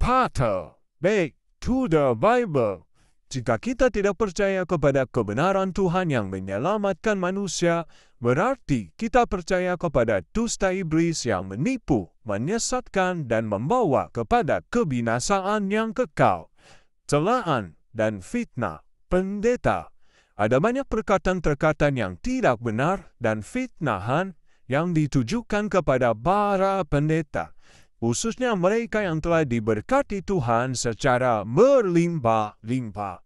berkata, back to the Bible. Jika kita tidak percaya kepada kebenaran Tuhan yang menyelamatkan manusia, berarti kita percaya kepada dusta iblis yang menipu, menyesatkan, dan membawa kepada kebinasaan yang kekal. Celaan dan fitnah pendeta. Ada banyak perkataan-perkataan yang tidak benar dan fitnahan yang ditujukan kepada para pendeta, khususnya mereka yang telah diberkati Tuhan secara berlimpah-limpah.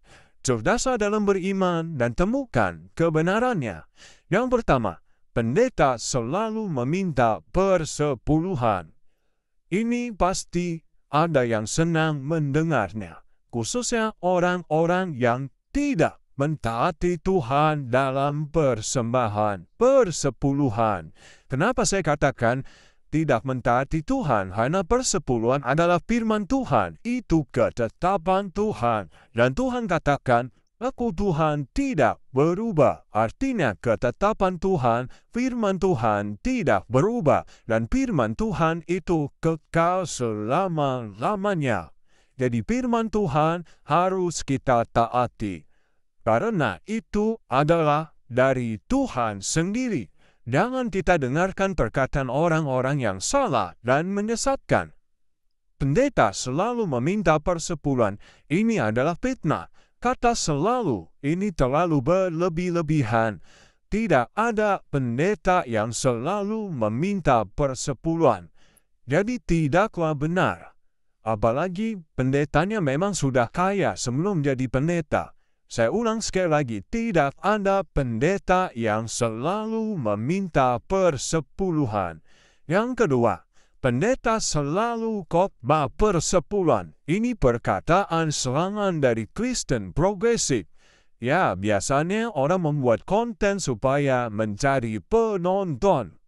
Cerdas dalam beriman dan temukan kebenarannya. Yang pertama, pendeta selalu meminta persepuluhan. Ini pasti ada yang senang mendengarnya, khususnya orang-orang yang tidak mentaati Tuhan dalam persembahan, persepuluhan. Kenapa saya katakan tidak mentaati Tuhan? Karena persepuluhan adalah firman Tuhan. Itu ketetapan Tuhan. Dan Tuhan katakan, Aku Tuhan tidak berubah. Artinya ketetapan Tuhan, firman Tuhan tidak berubah. Dan firman Tuhan itu kekal selama-lamanya. Jadi firman Tuhan harus kita taati. Karena itu adalah dari Tuhan sendiri. Jangan kita dengarkan perkataan orang-orang yang salah dan menyesatkan. Pendeta selalu meminta persepuluhan. Ini adalah fitnah. Kata selalu, ini terlalu berlebih-lebihan. Tidak ada pendeta yang selalu meminta persepuluhan. Jadi tidaklah benar. Apalagi pendetanya memang sudah kaya sebelum jadi pendeta. Saya ulang sekali lagi, tidak ada pendeta yang selalu meminta persepuluhan. Yang kedua, pendeta selalu khotbah persepuluhan. Ini perkataan serangan dari Kristen progresif. Ya, biasanya orang membuat konten supaya mencari penonton.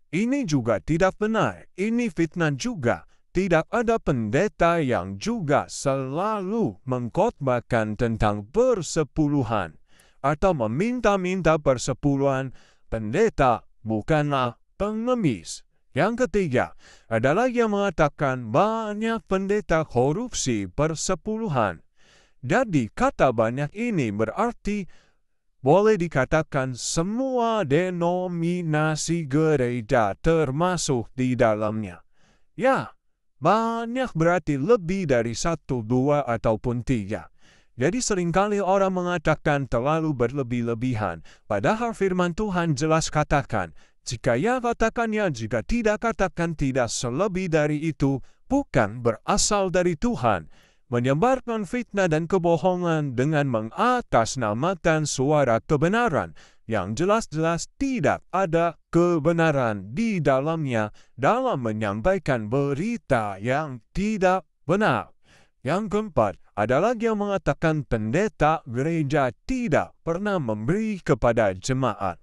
Ini juga tidak benar. Ini fitnah juga. Tidak ada pendeta yang juga selalu mengkhotbahkan tentang persepuluhan atau meminta-minta persepuluhan. Pendeta bukanlah pengemis. Yang ketiga, adalah yang mengatakan banyak pendeta korupsi persepuluhan. Jadi kata banyak ini berarti boleh dikatakan semua denominasi gereja termasuk di dalamnya. Ya, banyak berarti lebih dari 1, 2, ataupun 3. Jadi seringkali orang mengatakan terlalu berlebih-lebihan. Padahal firman Tuhan jelas katakan, jika ya katakan ya, jika tidak katakan tidak. Selebih dari itu bukan berasal dari Tuhan. Menyebarkan fitnah dan kebohongan dengan mengatasnamakan suara kebenaran yang jelas-jelas tidak ada kebenaran di dalamnya dalam menyampaikan berita yang tidak benar. Yang keempat adalah yang mengatakan pendeta gereja tidak pernah memberi kepada jemaat.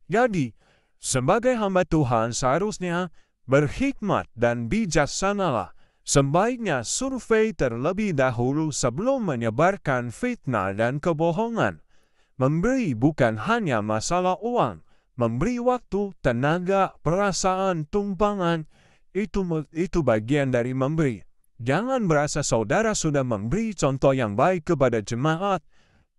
Jadi, sebagai hamba Tuhan seharusnya berhikmat dan bijaksanalah. Sebaiknya survei terlebih dahulu sebelum menyebarkan fitnah dan kebohongan. Memberi bukan hanya masalah uang. Memberi waktu, tenaga, perasaan, tumpangan, itu bagian dari memberi. Jangan merasa saudara sudah memberi contoh yang baik kepada jemaat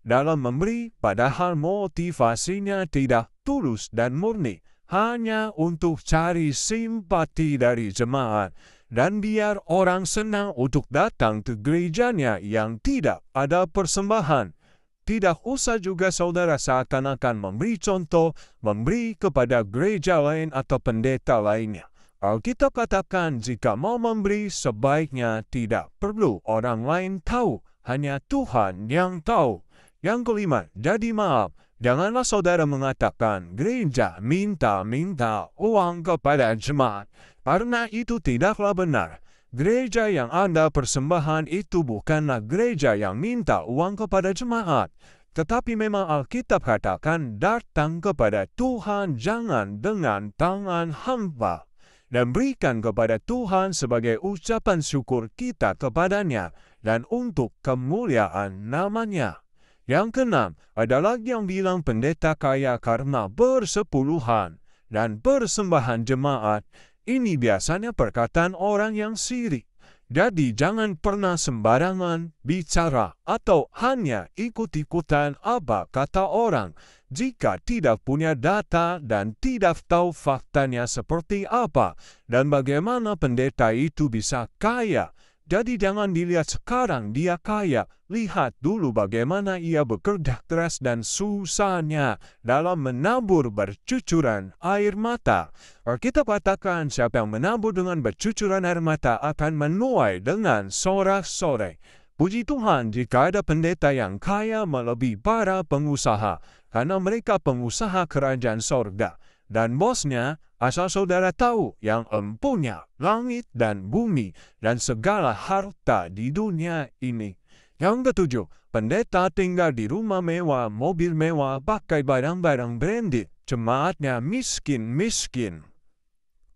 dalam memberi, padahal motivasinya tidak tulus dan murni, hanya untuk cari simpati dari jemaat. Dan biar orang senang untuk datang ke gerejanya yang tidak ada persembahan. Tidak usah juga saudara seakan-akan memberi contoh, memberi kepada gereja lain atau pendeta lainnya. Alkitab katakan jika mau memberi sebaiknya tidak perlu orang lain tahu, hanya Tuhan yang tahu. Yang kelima, jadi maaf, janganlah saudara mengatakan gereja minta-minta uang kepada jemaat. Karena itu tidaklah benar. Gereja yang ada persembahan itu bukanlah gereja yang minta uang kepada jemaat. Tetapi memang Alkitab katakan datang kepada Tuhan jangan dengan tangan hampa. Dan berikan kepada Tuhan sebagai ucapan syukur kita kepadanya dan untuk kemuliaan namanya. Yang keenam adalah yang bilang pendeta kaya karena persepuluhan dan persembahan jemaat. Ini biasanya perkataan orang yang sirik. Jadi jangan pernah sembarangan bicara atau hanya ikut-ikutan apa kata orang jika tidak punya data dan tidak tahu faktanya seperti apa dan bagaimana pendeta itu bisa kaya. Jadi jangan dilihat sekarang dia kaya, lihat dulu bagaimana ia bekerja keras dan susahnya dalam menabur bercucuran air mata. Alkitab katakan siapa yang menabur dengan bercucuran air mata akan menuai dengan sorak-sorai. Puji Tuhan jika ada pendeta yang kaya melebihi para pengusaha, karena mereka pengusaha kerajaan sorga. Dan bosnya, asal saudara tahu, yang empunya langit dan bumi dan segala harta di dunia ini. Yang ketujuh, pendeta tinggal di rumah mewah, mobil mewah, pakai barang-barang branded. Jemaatnya miskin-miskin.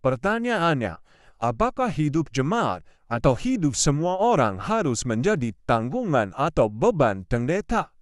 Pertanyaannya, apakah hidup jemaat atau hidup semua orang harus menjadi tanggungan atau beban pendeta?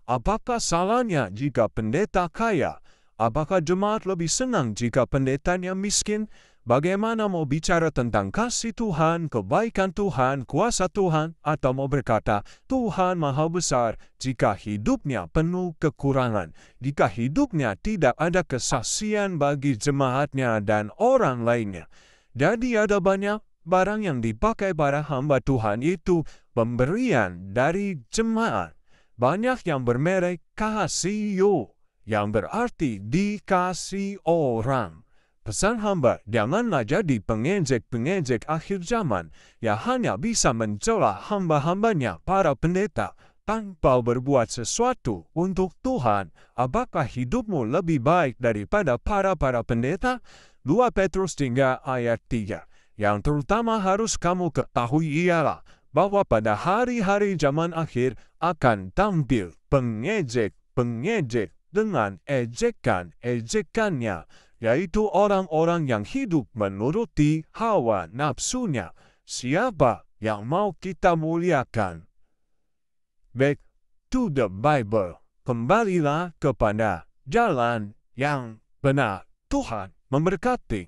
Apakah salahnya jika pendeta kaya? Apakah jemaat lebih senang jika pendetanya miskin? Bagaimana mau bicara tentang kasih Tuhan, kebaikan Tuhan, kuasa Tuhan, atau mau berkata, Tuhan Maha Besar jika hidupnya penuh kekurangan, jika hidupnya tidak ada kesaksian bagi jemaatnya dan orang lainnya. Jadi ada banyak barang yang dipakai para hamba Tuhan itu pemberian dari jemaat. Banyak yang bermerek kasio, yang berarti dikasih orang. Pesan hamba, janganlah jadi pengejek-pengejek akhir zaman yang hanya bisa mencela hamba-hambanya para pendeta tanpa berbuat sesuatu untuk Tuhan. Apakah hidupmu lebih baik daripada para pendeta? 2 Petrus 3 ayat 3. Yang terutama harus kamu ketahui ialah bahwa pada hari-hari zaman akhir akan tampil pengejek-pengejek dengan ejekan-ejekannya, yaitu orang-orang yang hidup menuruti hawa nafsunya. Siapa yang mau kita muliakan? Back to the Bible. Kembalilah kepada jalan yang benar. Tuhan memberkati.